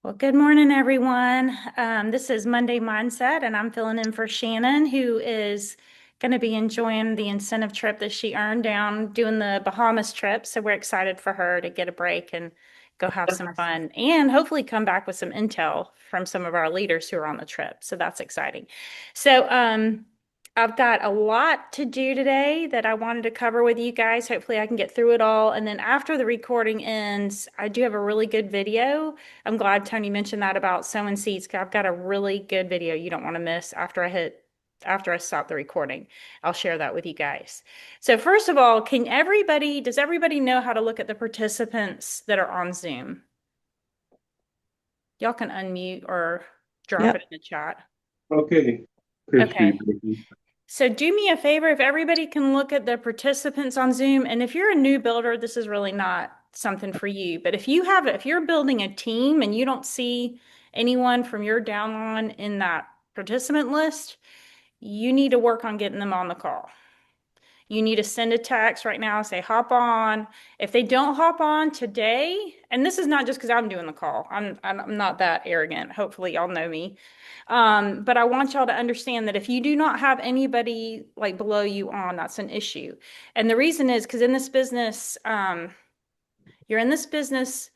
Well, good morning, everyone. This is Monday Mindset, and I'm filling in for Shannon, who is going to be enjoying the incentive trip that she earned down doing the Bahamas trip. So we're excited for her to get a break and go have some fun and hopefully come back with some intel from some of our leaders who are on the trip. So that's exciting. So, I've got a lot to do today that I wanted to cover with you guys. Hopefully, I can get through it all. And then after the recording ends, I do have a really good video. I'm glad Tony mentioned that about sowing seeds, 'cause I've got a really good video you don't want to miss after I stop the recording. I'll share that with you guys. So first of all, does everybody know how to look at the participants that are on Zoom? Y'all can unmute or drop it Yep. in the chat. Okay, Christy. Okay. So do me a favor, if everybody can look at the participants on Zoom, and if you're a new builder, this is really not something for you. But if you're building a team and you don't see anyone from your downline in that participant list, you need to work on getting them on the call. You need to send a text right now, say hop on. If they don't hop on today, and this is not just because I'm doing the call. I'm not that arrogant. Hopefully y'all know me. But I want y'all to understand that if you do not have anybody like below you on, that's an issue. And the reason is because in this business, you're in this business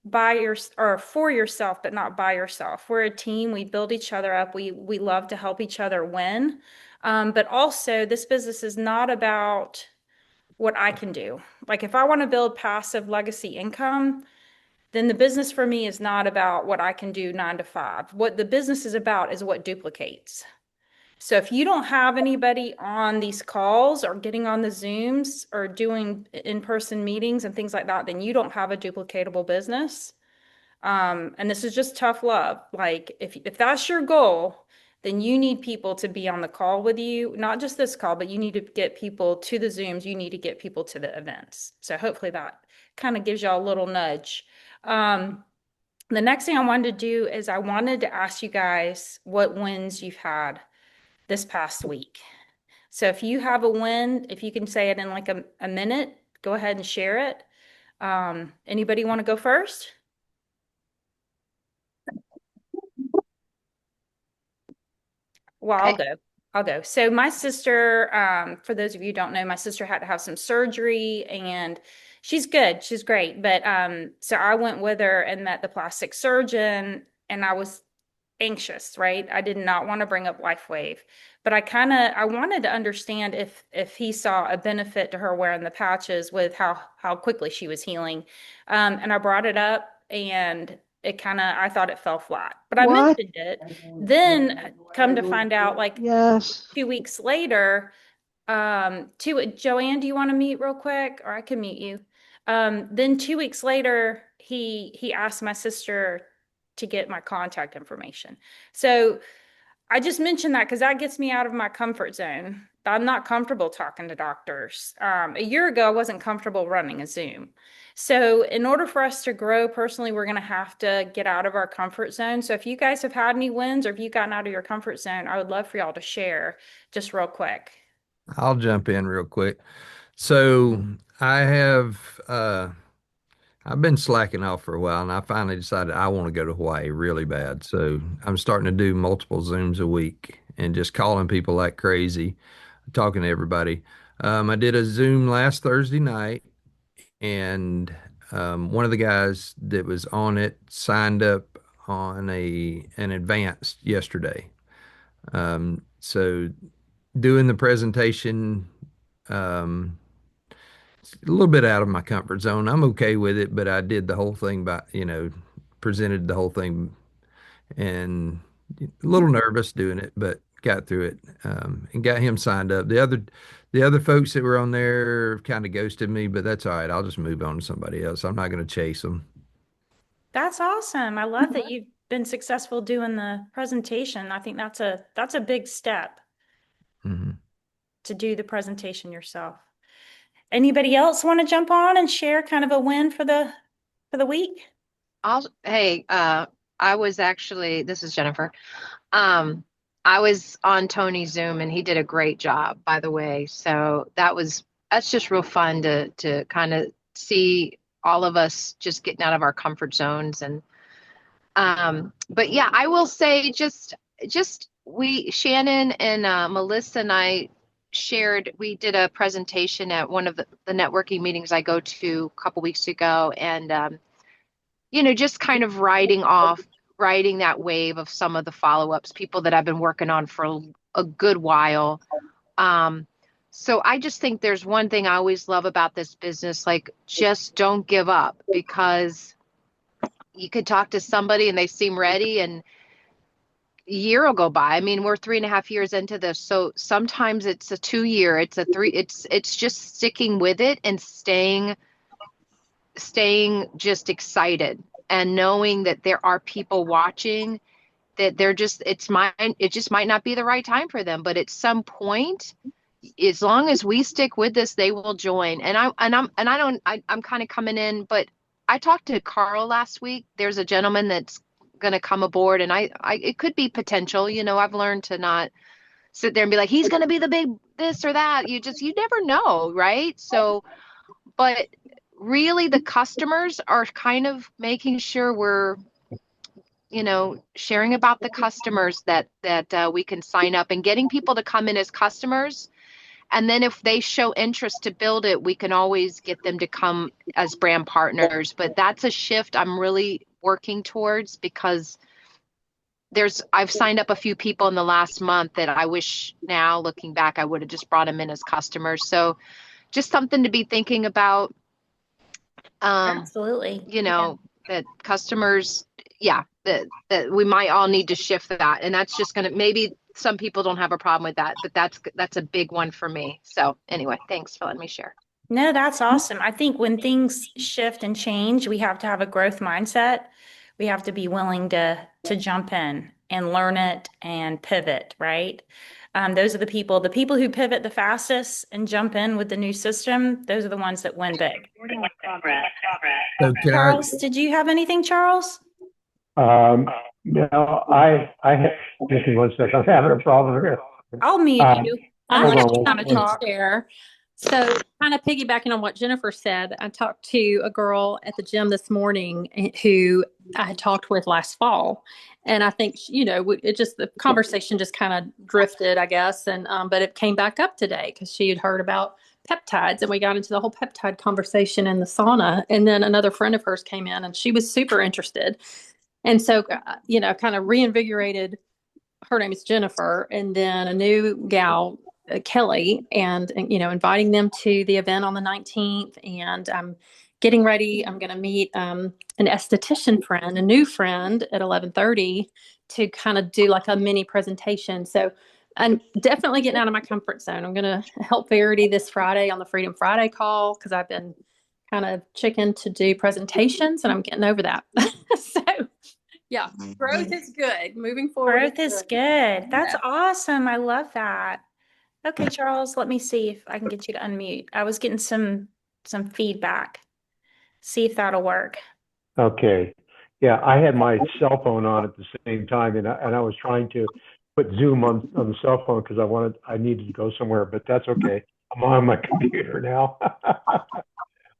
by your or for yourself, but not by yourself. We're a team. We build each other up. We love to help each other win. But also, this business is not about what I can do. Like if I want to build passive legacy income, then the business for me is not about what I can do 9 to 5. What the business is about is what duplicates. So if you don't have anybody on these calls or getting on the Zooms or doing in-person meetings and things like that, then you don't have a duplicatable business. And this is just tough love. Like if that's your goal, then you need people to be on the call with you, not just this call, but you need to get people to the Zooms. You need to get people to the events. So hopefully that kind of gives y'all a little nudge. Um, the next thing I wanted to do is I wanted to ask you guys what wins you've had this past week. So if you have a win, if you can say it in like a minute, go ahead and share it. Anybody want to go first? Well, I'll Okay. go. I'll go. So my sister, for those of you who don't know, my sister had to have some surgery and she's good. She's great. But so I went with her and met the plastic surgeon and I was anxious, right? I did not want to bring up LifeWave, but I wanted to understand if he saw a benefit to her wearing the patches with how quickly she was healing. And I brought it up and I thought it fell flat, but I What? mentioned it. Then come to find out, like Yes. 2 weeks later, Joanne, do you want to meet real quick, or I can meet you? Then 2 weeks later, he asked my sister to get my contact information. So I just mentioned that because that gets me out of my comfort zone. I'm not comfortable talking to doctors. A year ago, I wasn't comfortable running a Zoom. So, in order for us to grow personally, we're going to have to get out of our comfort zone. So, if you guys have had any wins or if you've gotten out of your comfort zone, I would love for y'all to share just real quick. I'll jump in real quick. So I have I've been slacking off for a while and I finally decided I want to go to Hawaii really bad. So I'm starting to do multiple Zooms a week and just calling people like crazy, talking to everybody. I did a Zoom last Thursday night and one of the guys that was on it signed up on an advance yesterday. So doing the presentation, um, a little bit out of my comfort zone. I'm okay with it, but I did the whole thing presented the whole thing and a little nervous doing it, but got through it, and got him signed up. The other folks that were on there kind of ghosted me, but that's all right. I'll just move on to somebody else. I'm not going to chase them. That's awesome. I love that you've been successful doing the presentation. I think that's a big step Hmm. to do the presentation yourself. Anybody else want to jump on and share kind of a win for the week? Hey, I was actually, this is Jennifer. Um, I was on Tony's Zoom and he did a great job, by the way. So that's just real fun to kind of see all of us just getting out of our comfort zones and But yeah, I will say just Shannon and Melissa and I we did a presentation at one of the networking meetings I go to a couple weeks ago, and just kind of riding that wave of some of the follow-ups, people that I've been working on for a good while. So I just think there's one thing I always love about this business, like just don't give up, because you could talk to somebody and they seem ready and a year will go by. I mean, we're 3.5 years into this. So sometimes it's a 2 year, it's a three, it's just sticking with it and staying just excited and knowing that there are people watching, that it just might not be the right time for them, but at some point, as long as we stick with this, they will join. I'm kind of coming in, but I talked to Carl last week. There's a gentleman that's going to come aboard, and it could be potential. I've learned to not sit there and be like, he's going to be the big this or that. You never know, right? So, but really the customers are kind of making sure we're, sharing about the customers that we can sign up, and getting people to come in as customers. And then if they show interest to build it, we can always get them to come as brand partners. But that's a shift I'm really working towards, because I've signed up a few people in the last month that I wish, now looking back, I would have just brought them in as customers. So just something to be thinking about. Absolutely. That customers, that we might all need to shift that. And that's just maybe some people don't have a problem with that, but that's a big one for me. So anyway, thanks for letting me share. No, that's awesome. I think when things shift and change, we have to have a growth mindset. We have to be willing to jump in and learn it and pivot, right? Those are the people who pivot the fastest and jump in with the new system. Those are the ones that win big. So Charles, did you have anything, Charles? No, just in 1 second, I'm having a problem here. I'll mute you. I'm Hold going on to one kind of second. share. So, kind of piggybacking on what Jennifer said, I talked to a girl at the gym this morning who I had talked with last fall. And I think, the conversation just kind of drifted, I guess. And, but it came back up today because she had heard about peptides, and we got into the whole peptide conversation in the sauna. And then another friend of hers came in and she was super interested. And so, kind of reinvigorated. Her name is Jennifer, and then a new gal, Kelly, and inviting them to the event on the 19th. And I'm getting ready. I'm going to meet an esthetician friend, a new friend, at 11:30 to kind of do like a mini presentation. So I'm definitely getting out of my comfort zone. I'm going to help Verity this Friday on the Freedom Friday call, because I've been kind of chicken to do presentations, and I'm getting over that. So yeah, growth is good. Moving forward. Growth is good. That's awesome. I love that. Okay, Charles, let me see if I can get you to unmute. I was getting some feedback. See if that'll work. Okay. Yeah, I had my cell phone on at the same time, and I was trying to put Zoom on the cell phone because I needed to go somewhere, but that's okay. I'm on my computer now.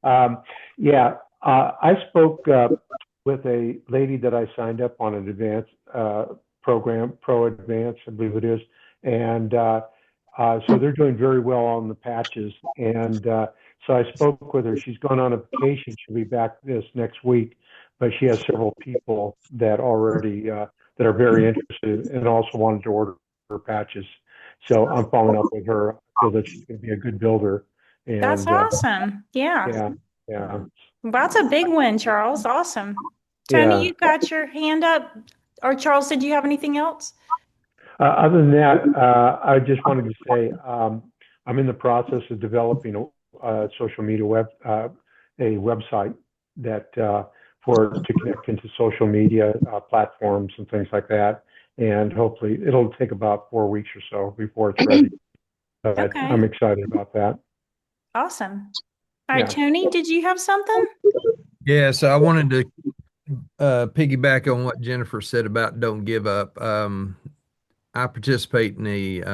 I spoke with a lady that I signed up on an advanced program, Pro Advanced, I believe it is. And so they're doing very well on the patches. And so I spoke with her. She's gone on a vacation. She'll be back this next week, but she has several people that already that are very interested and also wanted to order her patches. So I'm following up with her so that she's going to be a good builder. And that's awesome. Yeah. That's a big win, Charles. Awesome. Tony, you've got your hand up. Or Charles, did you have anything else? Other than that, I just wanted to say I'm in the process of developing a social media a website that to connect into social media platforms and things like that. And hopefully it'll take about 4 weeks or so before it's ready. But Okay. I'm excited about that. Awesome. All right, Tony, did you have something? Yeah, so I wanted to piggyback on what Jennifer said about don't give up. I participate in the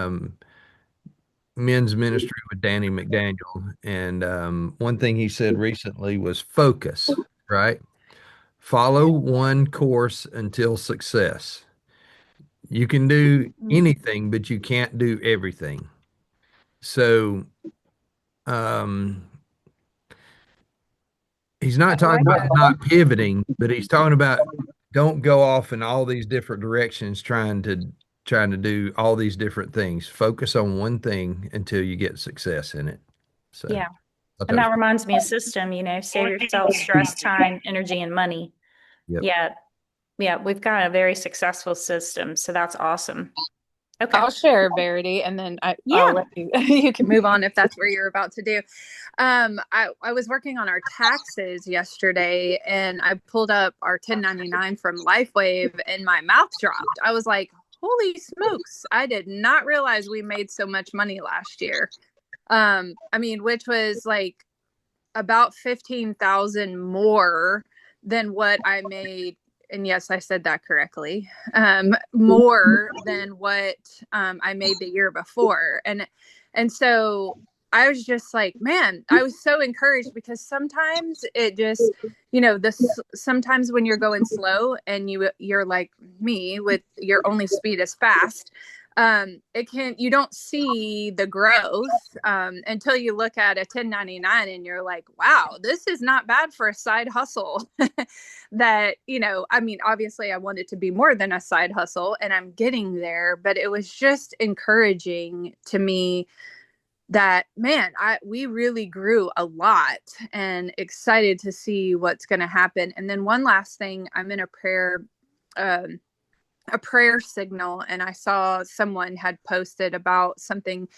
men's ministry with Danny McDaniel, and one thing he said recently was focus, right? Follow one course until success. You can do anything, but you can't do everything. So, um, he's not talking about not pivoting, but he's talking about don't go off in all these different directions trying to do all these different things. Focus on one thing until you get success in it. So, Yeah. I thought And it that was- reminds me of system, save yourself stress, time, energy, and money. Yep. Yeah. Yeah. We've got a very successful system. So that's awesome. Okay. I'll share Verity, and then I'll Yeah. let you you can move on if that's what you're about to do. I was working on our taxes yesterday, and I pulled up our 1099 from LifeWave, and my mouth dropped. I was like, "Holy smokes! I did not realize we made so much money last year." I mean, which was like about 15,000 more than what I made. And yes, I said that correctly. More than what I made the year before. And so I was just like, man, I was so encouraged, because sometimes it just, sometimes when you're going slow and you're like me with your only speed is fast, you don't see the growth until you look at a 1099 and you're like, wow, this is not bad for a side hustle. That, I mean, obviously I want it to be more than a side hustle, and I'm getting there, but it was just encouraging to me that, man, we really grew a lot, and excited to see what's going to happen. And then one last thing, I'm in a prayer signal, and I saw someone had posted about something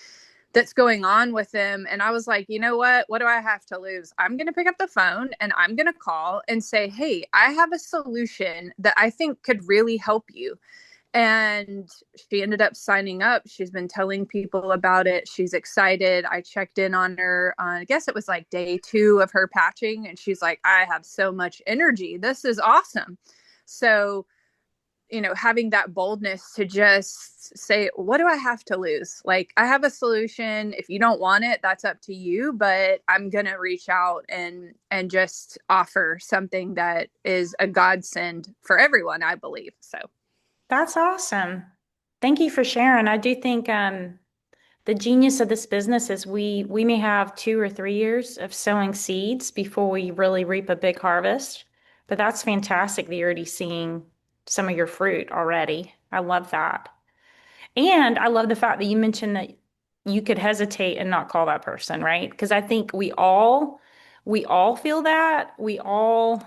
that's going on with them. And I was like, you know what do I have to lose? I'm going to pick up the phone and I'm going to call and say, hey, I have a solution that I think could really help you. And she ended up signing up. She's been telling people about it. She's excited. I checked in on her on, I guess it was like day 2 of her patching. And she's like, I have so much energy. This is awesome. So, having that boldness to just say, what do I have to lose? Like, I have a solution. If you don't want it, that's up to you, but I'm going to reach out and just offer something that is a godsend for everyone, I believe. So That's awesome. Thank you for sharing. I do think the genius of this business is we may have 2 or 3 years of sowing seeds before we really reap a big harvest. But that's fantastic that you're already seeing some of your fruit already. I love that. And I love the fact that you mentioned that you could hesitate and not call that person, right? Because I think we all feel that. We all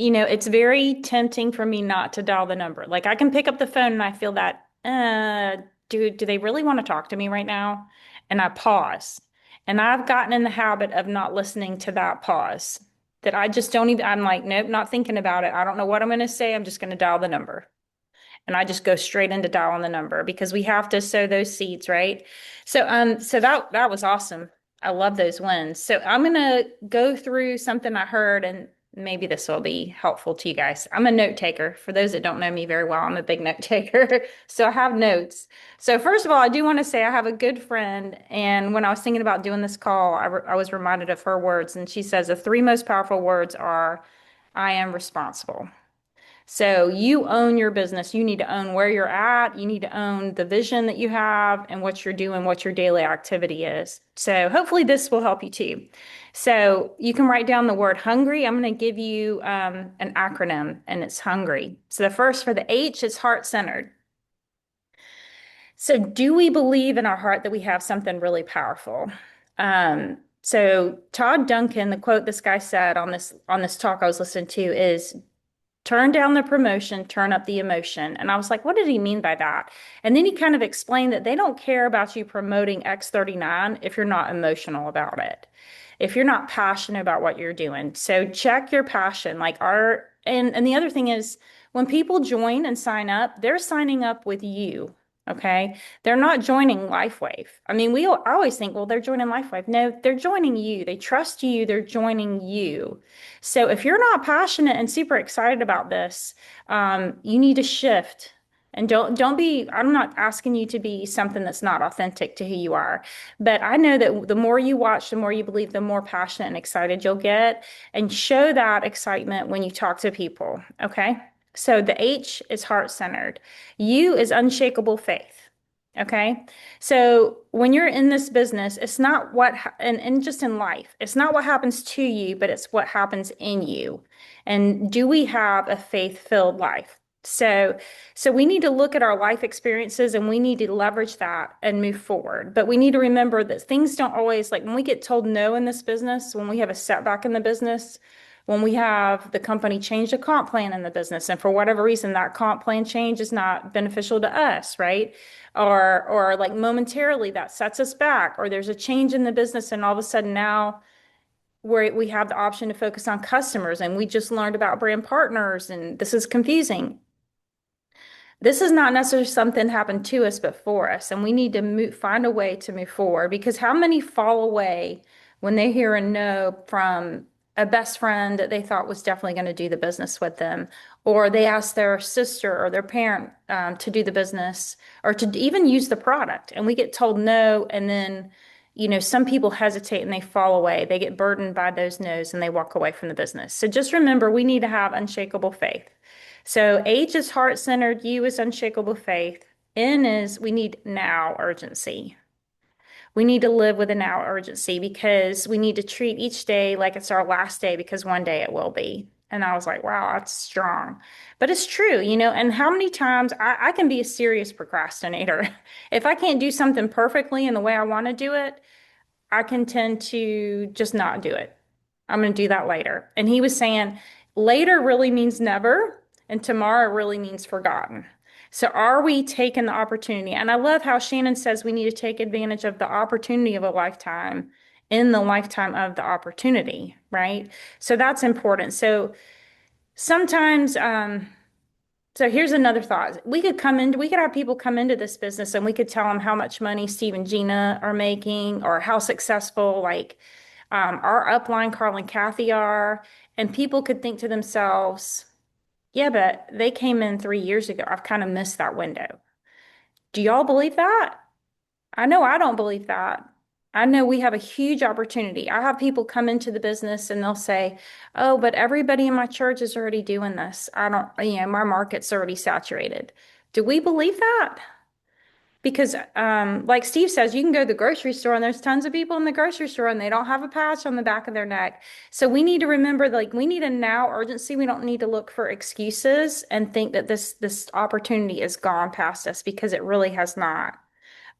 it's very tempting for me not to dial the number. Like, I can pick up the phone and I feel that, do they really want to talk to me right now? And I pause. And I've gotten in the habit of not listening to that pause. That I just don't even, I'm like, nope, not thinking about it. I don't know what I'm going to say. I'm just going to dial the number. And I just go straight into dialing the number, because we have to sow those seeds, right? So that was awesome. I love those wins. So I'm going to go through something I heard, and maybe this will be helpful to you guys. I'm a note taker. For those that don't know me very well, I'm a big note taker. So I have notes. So first of all, I do want to say I have a good friend. And when I was thinking about doing this call, I was reminded of her words. And she says the 3 most powerful words are, I am responsible. So you own your business. You need to own where you're at. You need to own the vision that you have and what you're doing, what your daily activity is. So hopefully this will help you too. So you can write down the word hungry. I'm going to give you an acronym, and it's hungry. So the first, for the H, is heart-centered. So do we believe in our heart that we have something really powerful? So Todd Duncan, the quote this guy said on this talk I was listening to is, turn down the promotion, turn up the emotion. And I was like, what did he mean by that? And then he kind of explained that they don't care about you promoting X39 if you're not emotional about it, if you're not passionate about what you're doing. So check your passion. And the other thing is, when people join and sign up, they're signing up with you. Okay. They're not joining LifeWave. I mean, I always think, well, they're joining LifeWave. No, they're joining you. They trust you. They're joining you. So if you're not passionate and super excited about this, you need to shift And don't be, I'm not asking you to be something that's not authentic to who you are. But I know that the more you watch, the more you believe, the more passionate and excited you'll get. And show that excitement when you talk to people. Okay. So the H is heart-centered. U is unshakable faith. Okay. So when you're in this business, it's not and just in life, it's not what happens to you, but it's what happens in you. And do we have a faith-filled life? So we need to look at our life experiences and we need to leverage that and move forward. But we need to remember that things don't always, like when we get told no in this business, when we have a setback in the business, when we have the company change a comp plan in the business, and for whatever reason that comp plan change is not beneficial to us, right? Or like momentarily that sets us back, or there's a change in the business and all of a sudden now we have the option to focus on customers and we just learned about brand partners and this is confusing. This is not necessarily something happened to us, but for us. And we need to find a way to move forward because how many fall away when they hear a no from a best friend that they thought was definitely going to do the business with them, or they ask their sister or their parent to do the business or to even use the product. And we get told no. And then, some people hesitate and they fall away. They get burdened by those no's and they walk away from the business. So just remember, we need to have unshakable faith. So H is heart-centered, U is unshakable faith, N is we need now urgency. We need to live with a now urgency because we need to treat each day like it's our last day because one day it will be. And I was like, wow, that's strong. But it's true, and how many times I can be a serious procrastinator. If I can't do something perfectly in the way I want to do it, I can tend to just not do it. I'm going to do that later. And he was saying later really means never, and tomorrow really means forgotten. So are we taking the opportunity? And I love how Shannon says we need to take advantage of the opportunity of a lifetime in the lifetime of the opportunity, right? So that's important. So sometimes, so here's another thought. We could have people come into this business and we could tell them how much money Steve and Gina are making or how successful like our upline, Carl and Kathy are. And people could think to themselves, yeah, but they came in 3 years ago. I've kind of missed that window. Do y'all believe that? I know I don't believe that. I know we have a huge opportunity. I have people come into the business and they'll say, oh, but everybody in my church is already doing this. My market's already saturated. Do we believe that? Because like Steve says, you can go to the grocery store and there's tons of people in the grocery store and they don't have a patch on the back of their neck. So we need to remember, like, we need a now urgency. We don't need to look for excuses and think that this opportunity is gone past us because it really has not.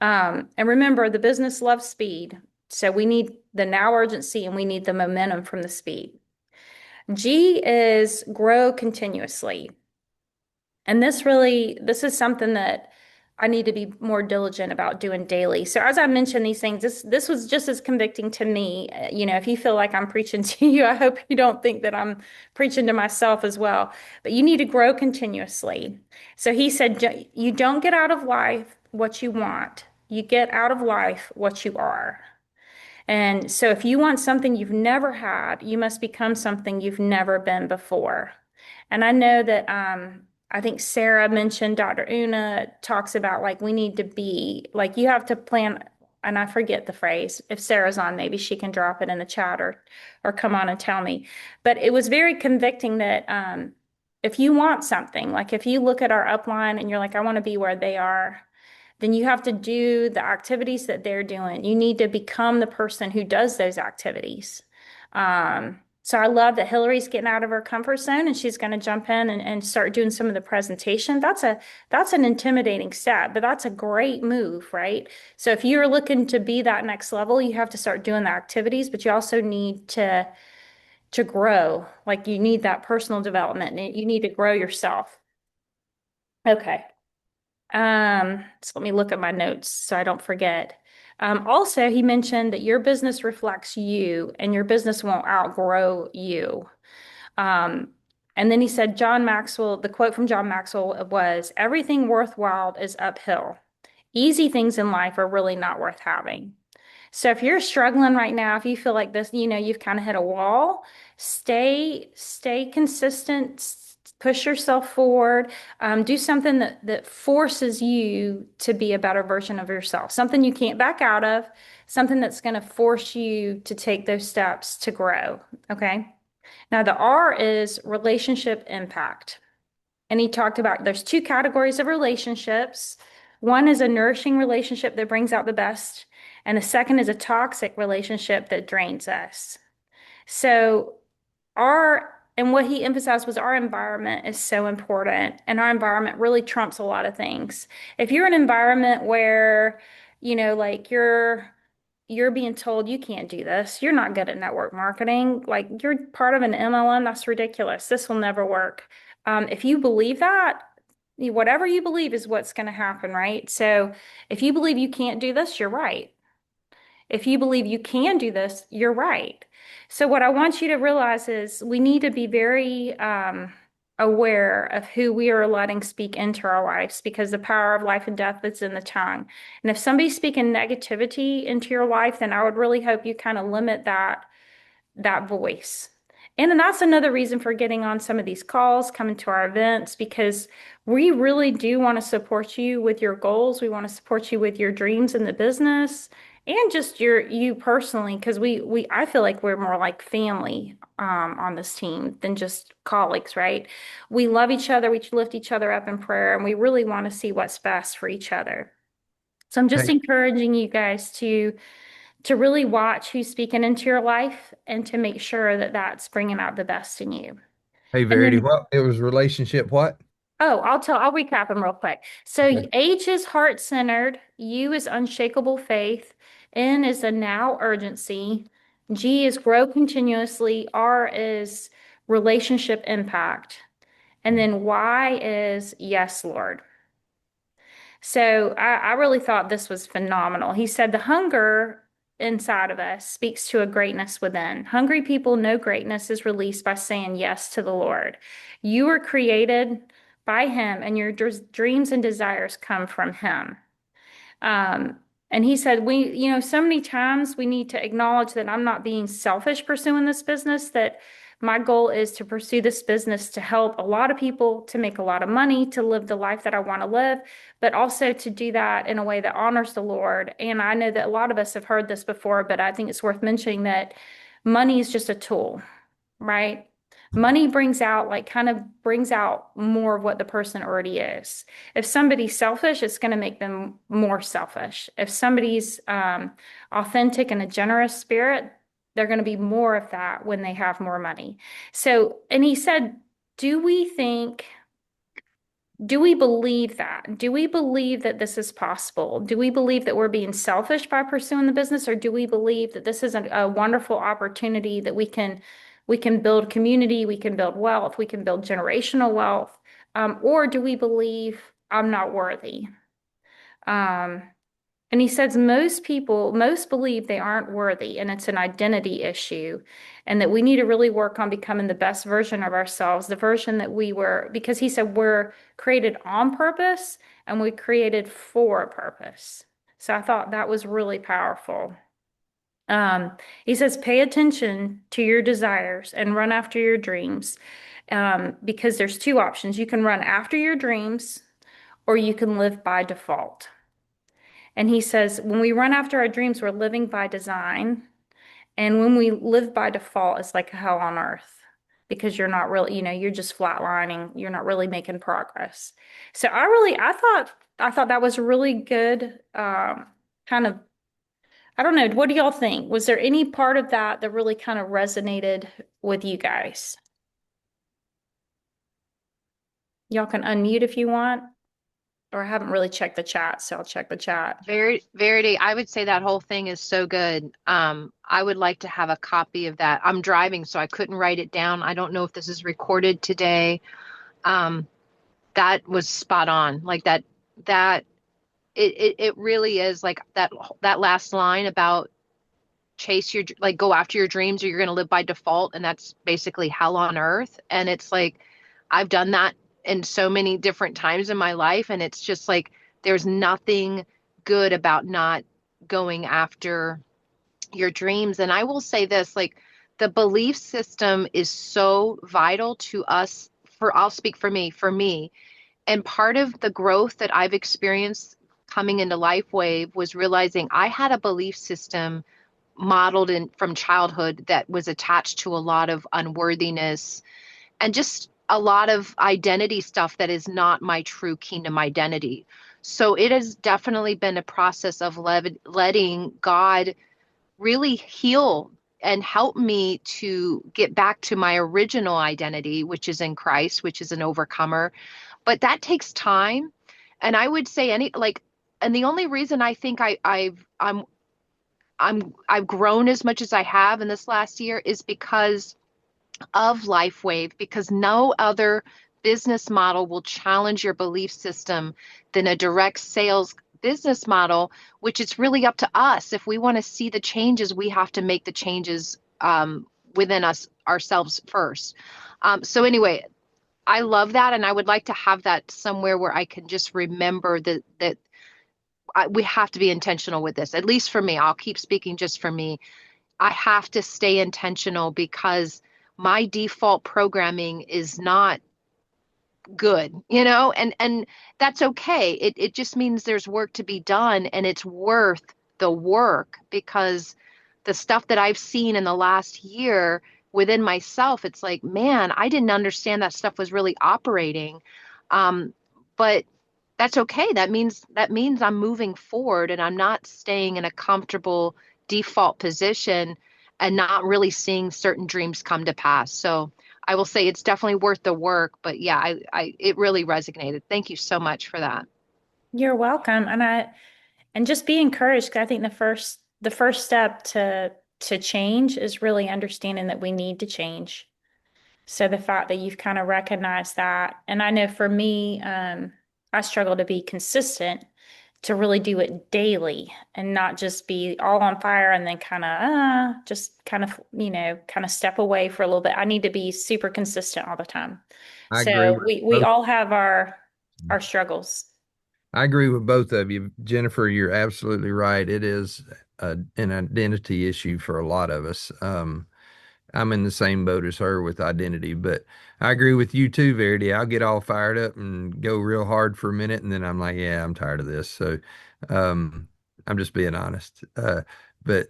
And remember, the business loves speed. So we need the now urgency and we need the momentum from the speed. G is grow continuously. And this is something that I need to be more diligent about doing daily. So as I mentioned these things, this was just as convicting to me. If you feel like I'm preaching to you, I hope you don't think that I'm preaching to myself as well. But you need to grow continuously. So he said, you don't get out of life what you want. You get out of life what you are. And so if you want something you've never had, you must become something you've never been before. And I know that I think Sarah mentioned, Dr. Una talks about like we need to be like you have to plan, and I forget the phrase. If Sarah's on, maybe she can drop it in the chat or come on and tell me. But it was very convicting that if you want something, like if you look at our upline and you're like, I want to be where they are, then you have to do the activities that they're doing. You need to become the person who does those activities. So I love that Hillary's getting out of her comfort zone and she's going to jump in and start doing some of the presentation. That's an intimidating step, but that's a great move, right? So if you're looking to be that next level, you have to start doing the activities, but you also need to grow. Like you need that personal development and you need to grow yourself. Okay. So let me look at my notes so I don't forget. Also, he mentioned that your business reflects you and your business won't outgrow you. And then he said, the quote from John Maxwell was, everything worthwhile is uphill. Easy things in life are really not worth having. So if you're struggling right now, if you feel like this, you've kind of hit a wall, stay consistent, push yourself forward. Do something that forces you to be a better version of yourself, something you can't back out of, something that's going to force you to take those steps to grow. Okay. Now, the R is relationship impact. And he talked about there's two categories of relationships. One is a nourishing relationship that brings out the best, and the second is a toxic relationship that drains us. So, and what he emphasized was our environment is so important, and our environment really trumps a lot of things. If you're in an environment where, like you're being told you can't do this, you're not good at network marketing, like you're part of an MLM, that's ridiculous. This will never work. If you believe that, whatever you believe is what's going to happen, right? So if you believe you can't do this, you're right. If you believe you can do this, you're right. So what I want you to realize is we need to be very aware of who we are letting speak into our lives, because the power of life and death is in the tongue. And if somebody's speaking negativity into your life, then I would really hope you kind of limit that voice. And then that's another reason for getting on some of these calls, coming to our events, because we really do want to support you with your goals. We want to support you with your dreams in the business and just you personally, because I feel like we're more like family on this team than just colleagues, right? We love each other, we lift each other up in prayer, and we really want to see what's best for each other. So I'm just Hey, encouraging you guys to really watch who's speaking into your life and to make sure that that's bringing out the best in you. hey, And Verity, then, what? It was relationship what? oh, I'll recap them real quick. So Okay. H is heart-centered, U is unshakable faith, N is a now urgency, G is grow continuously, R is relationship impact, and then Y is yes, Lord. So I really thought this was phenomenal. He said the hunger inside of us speaks to a greatness within. Hungry people know greatness is released by saying yes to the Lord. You were created by Him, and your dreams and desires come from Him. Um, and he said, so many times we need to acknowledge that I'm not being selfish pursuing this business, that my goal is to pursue this business to help a lot of people, to make a lot of money, to live the life that I want to live, but also to do that in a way that honors the Lord. And I know that a lot of us have heard this before, but I think it's worth mentioning that money is just a tool, right? Money kind of brings out more of what the person already is. If somebody's selfish, it's going to make them more selfish. If somebody's authentic and a generous spirit, they're going to be more of that when they have more money. So, and he said, do we believe that? Do we believe that this is possible? Do we believe that we're being selfish by pursuing the business, or do we believe that this is a wonderful opportunity that we can build community, we can build wealth, we can build generational wealth, or do we believe I'm not worthy? Um, and he says most believe they aren't worthy, and it's an identity issue, and that we need to really work on becoming the best version of ourselves, the version that we were, because he said we're created on purpose and we created for a purpose. So I thought that was really powerful. He says, pay attention to your desires and run after your dreams, because there's two options. You can run after your dreams, or you can live by default. And he says, when we run after our dreams, we're living by design. And when we live by default, it's like hell on earth, because you're not really, you're just flatlining. You're not really making progress. So I thought that was really good. Kind of, I don't know. What do y'all think? Was there any part of that that really kind of resonated with you guys? Y'all can unmute if you want, or I haven't really checked the chat, so I'll check the chat. Verity, I would say that whole thing is so good. I would like to have a copy of that. I'm driving, so I couldn't write it down. I don't know if this is recorded today. That was spot on. Like it really is like that last line about go after your dreams, or you're going to live by default. And that's basically hell on earth. And it's like, I've done that in so many different times in my life. And it's just like, there's nothing good about not going after your dreams. And I will say this, like, the belief system is so vital to us I'll speak for me. And part of the growth that I've experienced coming into LifeWave was realizing I had a belief system modeled in from childhood that was attached to a lot of unworthiness and just a lot of identity stuff that is not my true kingdom identity. So it has definitely been a process of letting God really heal and help me to get back to my original identity, which is in Christ, which is an overcomer. But that takes time. And I would say and the only reason I think I've grown as much as I have in this last year is because of LifeWave, because no other business model will challenge your belief system than a direct sales business model, which it's really up to us. If we want to see the changes, we have to make the changes within ourselves first. So anyway, I love that, and I would like to have that somewhere where I can just remember that we have to be intentional with this. At least for me, I'll keep speaking just for me. I have to stay intentional because my default programming is not good, and that's okay. It just means there's work to be done, and it's worth the work, because the stuff that I've seen in the last year within myself, it's like, man, I didn't understand that stuff was really operating. But that's okay. That means I'm moving forward and I'm not staying in a comfortable default position and not really seeing certain dreams come to pass. So I will say it's definitely worth the work, but yeah, it really resonated. Thank you so much for that. You're welcome. And just be encouraged, 'cause I think the first step to change is really understanding that we need to change. So the fact that you've kind of recognized that, and I know for me, I struggle to be consistent, to really do it daily and not just be all on fire and then just kind of step away for a little bit. I need to be super consistent all the time. I So agree with we both. all have our struggles. I agree with both of you. Jennifer, you're absolutely right. It is an identity issue for a lot of us. I'm in the same boat as her with identity, but I agree with you too, Verity. I'll get all fired up and go real hard for a minute, and then I'm like, yeah, I'm tired of this. So, um, I'm just being honest. But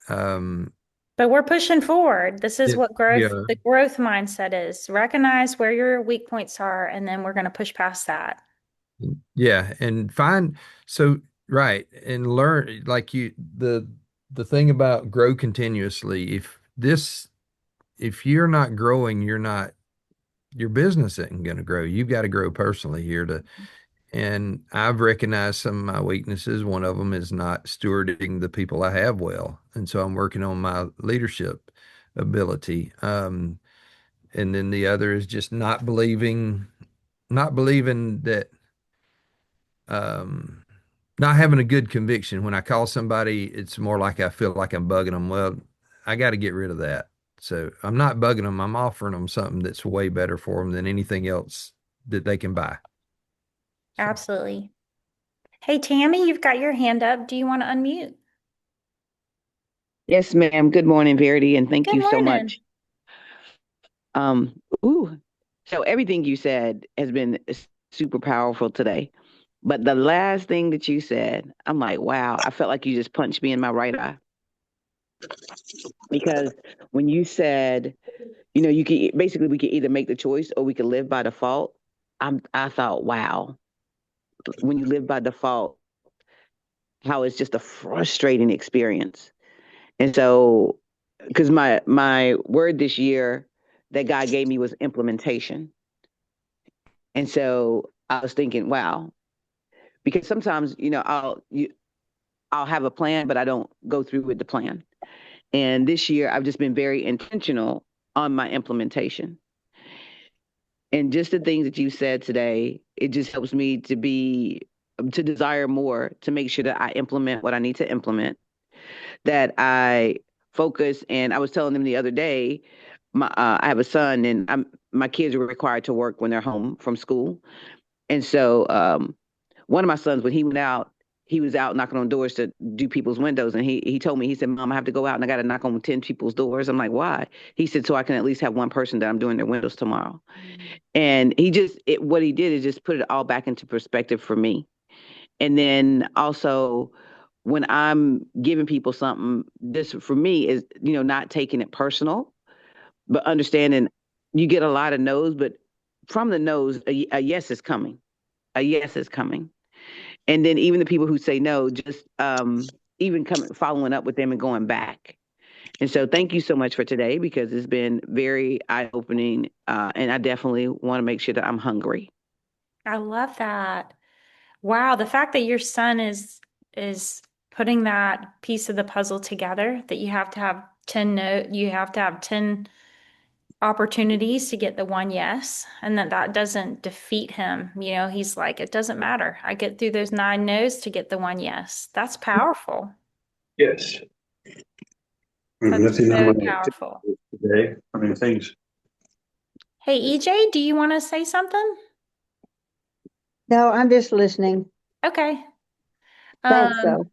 um, But we're pushing forward. This is it, what yeah, the growth mindset is. Recognize where your weak points are, and then we're going to push past that. yeah, and find so right and learn like the thing about grow continuously. If you're not growing, your business isn't going to grow. You've got to grow personally here to. And I've recognized some of my weaknesses. One of them is not stewarding the people I have well. And so I'm working on my leadership ability. And then the other is just not believing that, um, not having a good conviction. When I call somebody, it's more like I feel like I'm bugging them. Well, I got to get rid of that. So I'm not bugging them. I'm offering them something that's way better for them than anything else that they can buy. So. Absolutely. Hey, Tammy, you've got your hand up. Do you want to unmute? Yes, ma'am. Good morning, Verity, and thank Good you so morning. much. Um, ooh, so everything you said has been super powerful today. But the last thing that you said, I'm like, wow, I felt like you just punched me in my right eye. Because when you said, you could basically we could either make the choice or we could live by default. I thought, wow, when you live by default, how it's just a frustrating experience. And so, because my word this year that God gave me was implementation. And so I was thinking, wow, because sometimes, I'll have a plan, but I don't go through with the plan. And this year I've just been very intentional on my implementation. And just the things that you said today, it just helps me to desire more, to make sure that I implement what I need to implement, that I focus. And I was telling them the other day, I have a son, and my kids are required to work when they're home from school. And so one of my sons, when he went out, he was out knocking on doors to do people's windows. And he told me, he said, Mom, I have to go out and I got to knock on 10 people's doors. I'm like, why? He said, so I can at least have one person that I'm doing their windows tomorrow. And what he did is just put it all back into perspective for me. And then also when I'm giving people something, this for me is, not taking it personal, but understanding you get a lot of no's, but from the no's, a yes is coming. A yes is coming. And then even the people who say no, just even following up with them and going back. And so thank you so much for today, because it's been very eye-opening. And I definitely want to make sure that I'm hungry. I love that. Wow, the fact that your son is putting that piece of the puzzle together, that you have to have 10 opportunities to get the one yes, and that doesn't defeat him. He's like, it doesn't matter. I get through those 9 no's to get the one yes. That's powerful. Yes. That's so powerful. Today, things. Hey, EJ, do you want to say something? No, I'm just listening. Okay. Thanks, though.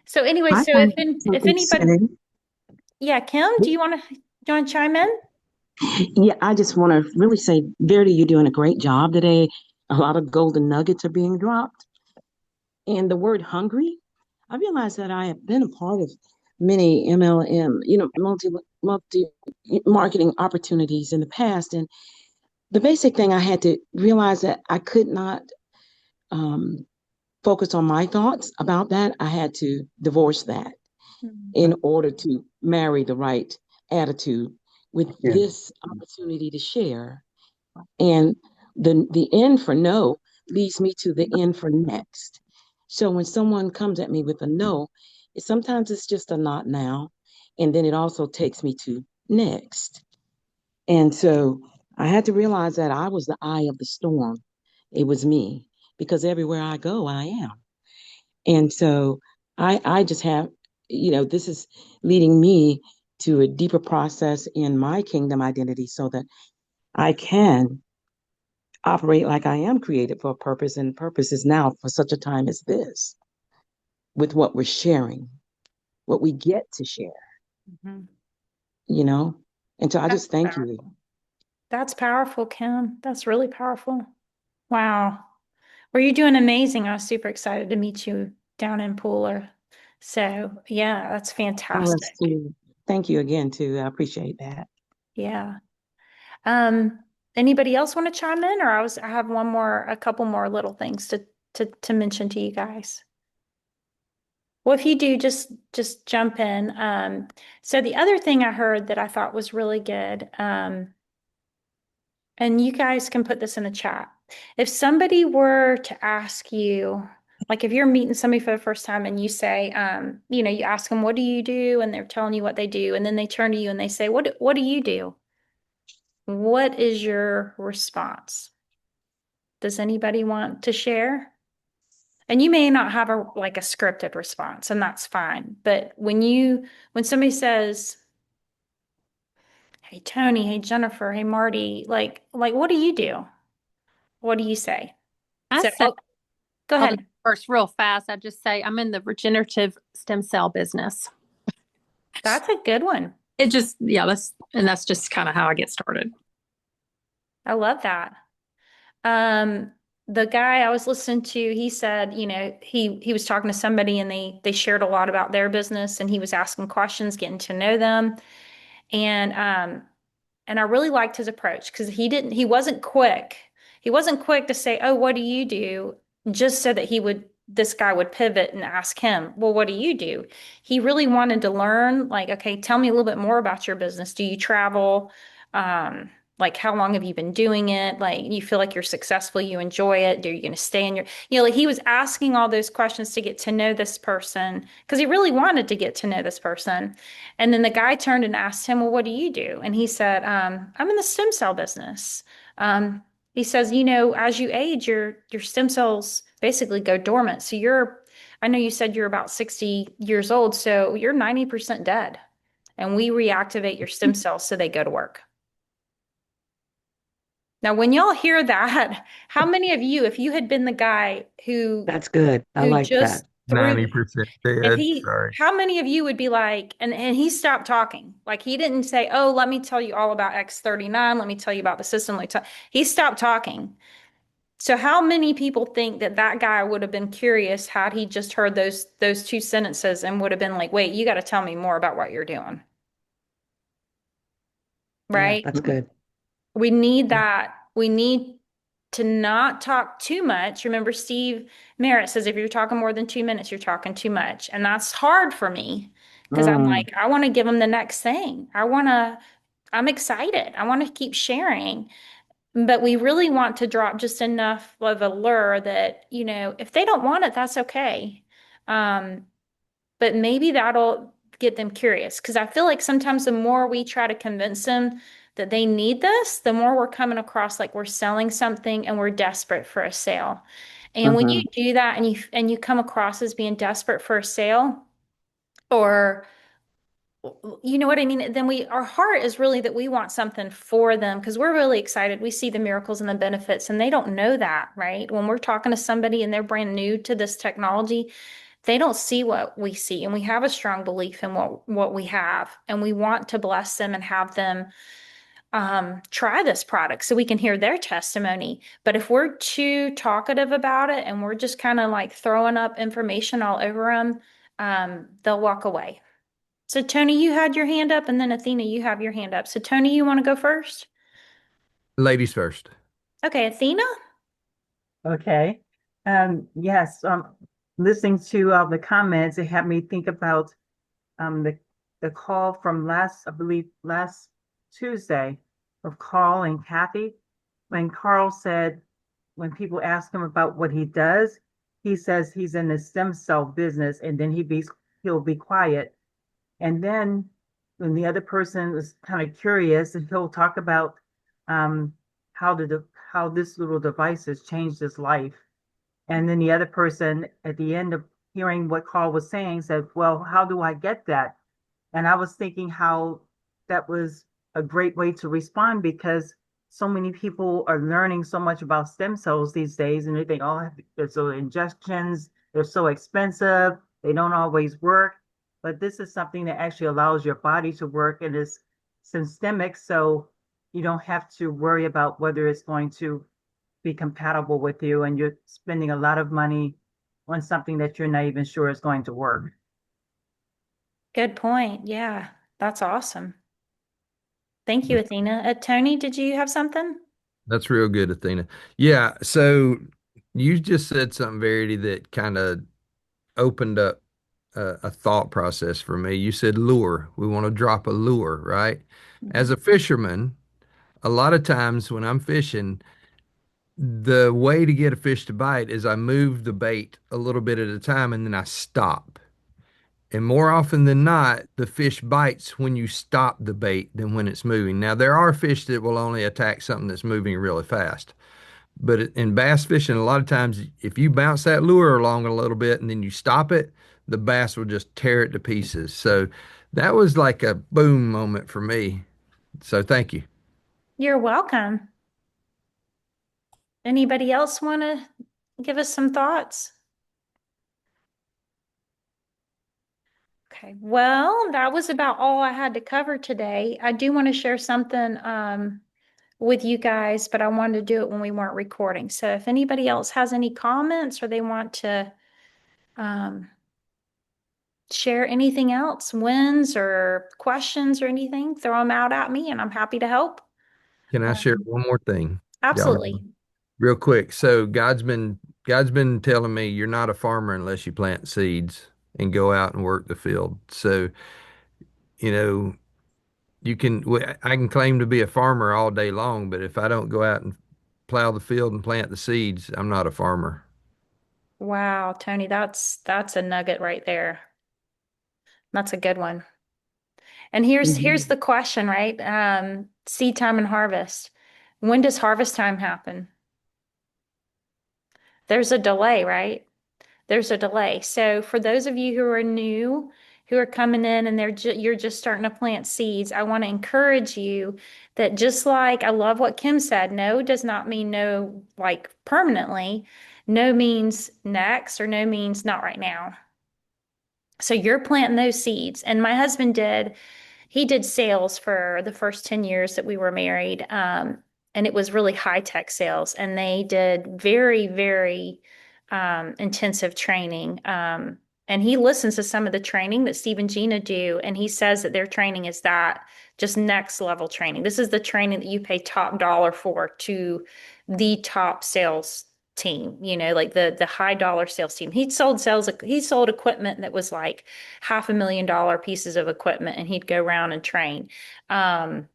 So anyway, I so find if something anybody, silly. yeah, Kim, do you want to chime in? Yeah, I just want to really say, Verity, you're doing a great job today. A lot of golden nuggets are being dropped. And the word hungry, I realize that I have been a part of many MLM, multi marketing opportunities in the past. And the basic thing I had to realize that I could not focus on my thoughts about that. I had to divorce that in order to marry the right attitude with this opportunity to share. And the end for no leads me to the end for next. So when someone comes at me with a no, sometimes it's just a not now. And then it also takes me to next. And so I had to realize that I was the eye of the storm. It was me, because everywhere I go, I am. And so I just have, this is leading me to a deeper process in my kingdom identity so that I can operate like I am created for a purpose, and purpose is now for such a time as this, with what we're sharing, what we get to share, And so I just thank you. That's powerful, Kim. That's really powerful. Wow. Well, you're doing amazing. I was super excited to meet you down in Pooler. So yeah, that's fantastic. Thank you again, too. I appreciate that. Yeah. Anybody else want to chime in, or I have a couple more little things to mention to you guys. Well, if you do, just jump in. So the other thing I heard that I thought was really good, and you guys can put this in the chat. If somebody were to ask you, like if you're meeting somebody for the first time and you say, you ask them, what do you do? And they're telling you what they do. And then they turn to you and they say, what do you do? What is your response? Does anybody want to share? And you may not have a scripted response, and that's fine. But when somebody says, hey, Tony, hey, Jennifer, hey, Marty, like what do you do? What do you say? Go ahead. First, real fast, I just say I'm in the regenerative stem cell business. That's a good one. That's just kind of how I get started. I love that. The guy I was listening to, he said, he was talking to somebody and they shared a lot about their business, and he was asking questions, getting to know them. And I really liked his approach, because he wasn't quick. He wasn't quick to say, oh, what do you do? Just so that this guy would pivot and ask him, well, what do you do? He really wanted to learn, okay, tell me a little bit more about your business. Do you travel? How long have you been doing it? You feel like you're successful, you enjoy it. Are you going to stay in he was asking all those questions to get to know this person, because he really wanted to get to know this person. And then the guy turned and asked him, well, what do you do? And he said, I'm in the stem cell business. He says, as you age, your stem cells basically go dormant. So I know you said you're about 60 years old, so you're 90% dead. And we reactivate your stem cells so they go to work. Now, when y'all hear that, how many of you, if you had been the guy That's good. I who like just that. threw, 90% if dead. he, Sorry. how many of you would be like, and he stopped talking. Like he didn't say, oh, let me tell you all about X39. Let me tell you about the system. He stopped talking. So how many people think that that guy would have been curious had he just heard those two sentences and would have been like, wait, you got to tell me more about what you're doing, Yeah, right? that's good. We need that. We need to not talk too much. Remember, Steve Merritt says if you're talking more than 2 minutes, you're talking too much. And that's hard for me because I'm Mm, like, I want to give them the next thing. I'm excited. I want to keep sharing. But we really want to drop just enough of a lure that, if they don't want it, that's okay. Um, but maybe that'll get them curious because I feel like sometimes the more we try to convince them that they need this, the more we're coming across like we're selling something and we're desperate for a sale. And when you mhm, do that and you come across as being desperate for a sale, or you know what I mean, then our heart is really that we want something for them because we're really excited. We see the miracles and the benefits, and they don't know that, right? When we're talking to somebody and they're brand new to this technology, they don't see what we see, and we have a strong belief in what we have, and we want to bless them and have them try this product so we can hear their testimony. But if we're too talkative about it and we're just kind of like throwing up information all over them, they'll walk away. So Tony, you had your hand up, and then Athena, you have your hand up. So Tony, you want to go first? Ladies first. Okay, Athena? Okay. Yes, listening to the comments, it had me think about the call from I believe last Tuesday of Carl and Kathy, when Carl said, when people ask him about what he does, he says he's in the stem cell business, and then he'll be quiet. And then when the other person is kind of curious, and he'll talk about um, how this little device has changed his life. And then the other person at the end of hearing what Carl was saying said, well, how do I get that? And I was thinking how that was a great way to respond because so many people are learning so much about stem cells these days, and they think, oh, there's so injections, they're so expensive, they don't always work. But this is something that actually allows your body to work and is systemic, so you don't have to worry about whether it's going to be compatible with you, and you're spending a lot of money on something that you're not even sure is going to work. Good point. Yeah, that's awesome. Thank you, Athena. Tony, did you have something? That's real good, Athena. Yeah. So you just said something, Verity, that kind of opened up a thought process for me. You said lure. We want to drop a lure, right? As a fisherman, a lot of times when I'm fishing, the way to get a fish to bite is I move the bait a little bit at a time and then I stop. And more often than not, the fish bites when you stop the bait than when it's moving. Now, there are fish that will only attack something that's moving really fast. But in bass fishing, a lot of times, if you bounce that lure along a little bit and then you stop it, the bass will just tear it to pieces. So that was like a boom moment for me. So thank you. You're welcome. Anybody else want to give us some thoughts? Okay, well, that was about all I had to cover today. I do want to share something with you guys, but I wanted to do it when we weren't recording. So if anybody else has any comments or they want to um, share anything else, wins or questions or anything, throw them out at me and I'm happy to help. Can I share one more thing? Y'all, Absolutely. real quick. So God's been telling me you're not a farmer unless you plant seeds and go out and work the field. So, you know, I can claim to be a farmer all day long, but if I don't go out and plow the field and plant the seeds, I'm not a farmer. Wow, Tony, that's a nugget right there. That's a good one. And here's the question, right? Seed time and harvest. When does harvest time happen? There's a delay, right? There's a delay. So for those of you who are new who are coming in and you're just starting to plant seeds, I want to encourage you that just like I love what Kim said, no does not mean no like permanently. No means next, or no means not right now. So you're planting those seeds. And my husband he did sales for the first 10 years that we were married. And it was really high tech sales. And they did very, very intensive training. And he listens to some of the training that Steve and Gina do. And he says that their training is that just next level training. This is the training that you pay top dollar for to the top sales team, like the high dollar sales team. He sold equipment that was like $500,000 pieces of equipment, and he'd go around and train. Hey,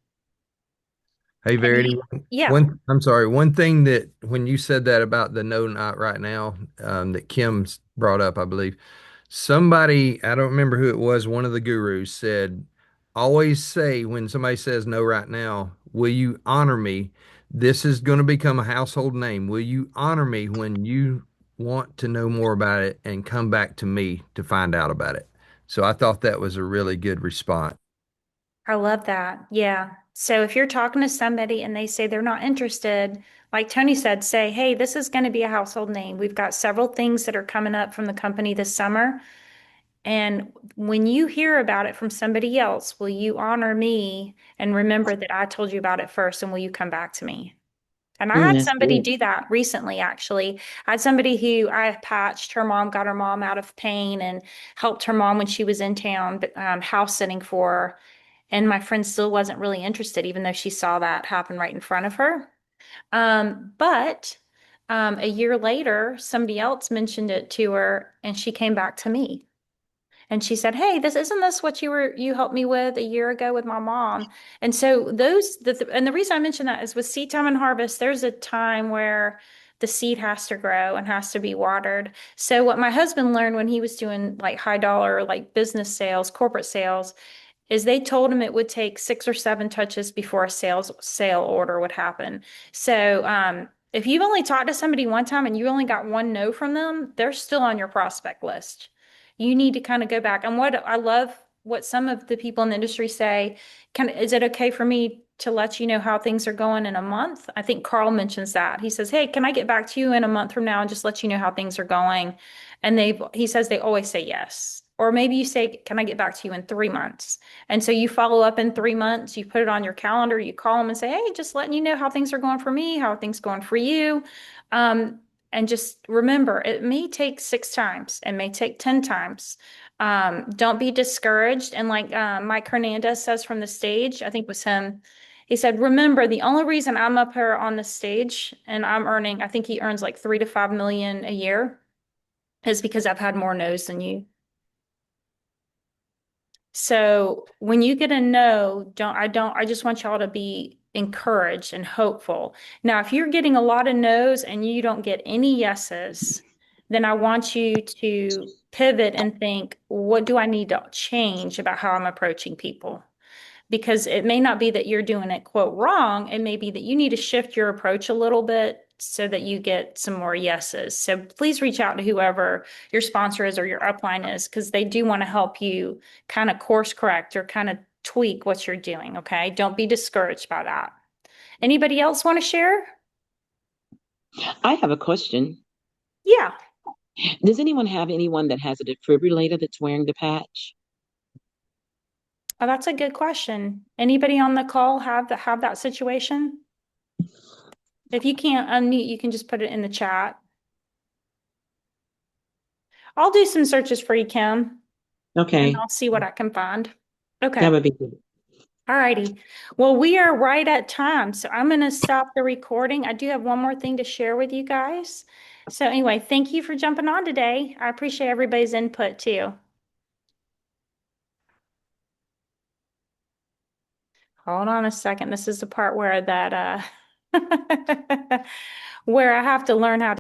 Verity. Yeah. I'm sorry. One thing that when you said that about the no, not right now, that Kim's brought up, I believe somebody, I don't remember who it was, one of the gurus said, always say when somebody says no right now, will you honor me? This is going to become a household name. Will you honor me when you want to know more about it and come back to me to find out about it? So I thought that was a really good response. I love that. Yeah. So if you're talking to somebody and they say they're not interested, like Tony said, say, hey, this is going to be a household name. We've got several things that are coming up from the company this summer. And when you hear about it from somebody else, will you honor me and remember that I told you about it first, and will you come back to me? And I had That's somebody good. do that recently, actually. I had somebody who I patched her mom, got her mom out of pain, and helped her mom when she was in town, house sitting for her. And my friend still wasn't really interested, even though she saw that happen right in front of her. But a year later, somebody else mentioned it to her, and she came back to me. And she said, hey, isn't this what you helped me with a year ago with my mom? And so and the reason I mention that is with seed time and harvest, there's a time where the seed has to grow and has to be watered. So what my husband learned when he was doing like high dollar, like business sales, corporate sales, is they told him it would take 6 or 7 touches before a sale order would happen. So if you've only talked to somebody one time and you only got one no from them, they're still on your prospect list. You need to kind of go back. And what I love what some of the people in the industry say, is it okay for me to let you know how things are going in a month? I think Carl mentions that. He says, hey, can I get back to you in a month from now and just let you know how things are going? And he says they always say yes. Or maybe you say, can I get back to you in 3 months? And so you follow up in 3 months, you put it on your calendar, you call them and say, hey, just letting you know how things are going for me, how are things going for you. And just remember, it may take 6 times, it may take 10 times. Don't be discouraged. And like Mike Hernandez says from the stage, I think it was him, he said, remember, the only reason I'm up here on the stage and I'm earning, I think he earns like 3 to 5 million a year, is because I've had more no's than you. So when you get a no, I just want y'all to be encouraged and hopeful. Now, if you're getting a lot of no's and you don't get any yeses, then I want you to pivot and think, what do I need to change about how I'm approaching people? Because it may not be that you're doing it, quote, wrong. It may be that you need to shift your approach a little bit so that you get some more yeses. So please reach out to whoever your sponsor is or your upline is, because they do want to help you kind of course correct or kind of tweak what you're doing. Okay. Don't be discouraged by that. Anybody else want to share? I have a question. Yeah. Does anyone have anyone that has a defibrillator that's wearing the patch? Oh, that's a good question. Anybody on the call have that situation? If you can't unmute, you can just put it in the chat. I'll do some searches for you, Kim. Okay. And I'll see what I can find. Okay. That would be good. All righty. Well, we are right at time, so I'm going to stop the recording. I do have one more thing to share with you guys. So anyway, thank you for jumping on today. I appreciate everybody's input too. Hold on a second. This is the part where where I have to learn how to